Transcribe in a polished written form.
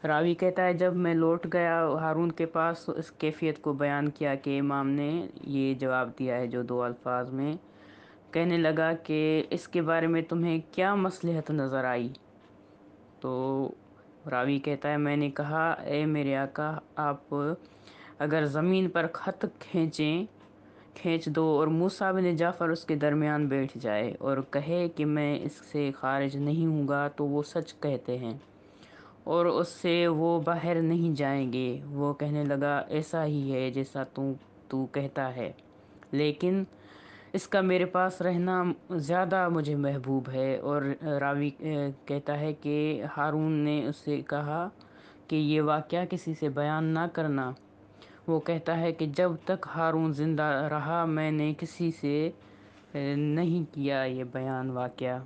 راوی کہتا ہے جب میں لوٹ گیا ہارون کے پاس تو اس کیفیت کو بیان کیا کہ امام نے یہ جواب دیا ہے جو دو الفاظ میں کہنے لگا کہ اس کے بارے میں تمہیں کیا مصلحت نظر آئی؟ تو راوی کہتا ہے میں نے کہا اے میرے آقا، آپ اگر زمین پر خط کھینچ دو اور موسیٰ بن جعفر اس کے درمیان بیٹھ جائے اور کہے کہ میں اس سے خارج نہیں ہوں گا تو وہ سچ کہتے ہیں اور اس سے وہ باہر نہیں جائیں گے۔ وہ کہنے لگا ایسا ہی ہے جیسا تو کہتا ہے، لیکن اس کا میرے پاس رہنا زیادہ مجھے محبوب ہے۔ اور راوی کہتا ہے کہ ہارون نے اس سے کہا کہ یہ واقعہ کسی سے بیان نہ کرنا۔ وہ کہتا ہے کہ جب تک ہارون زندہ رہا میں نے کسی سے نہیں کیا یہ بیان واقعہ۔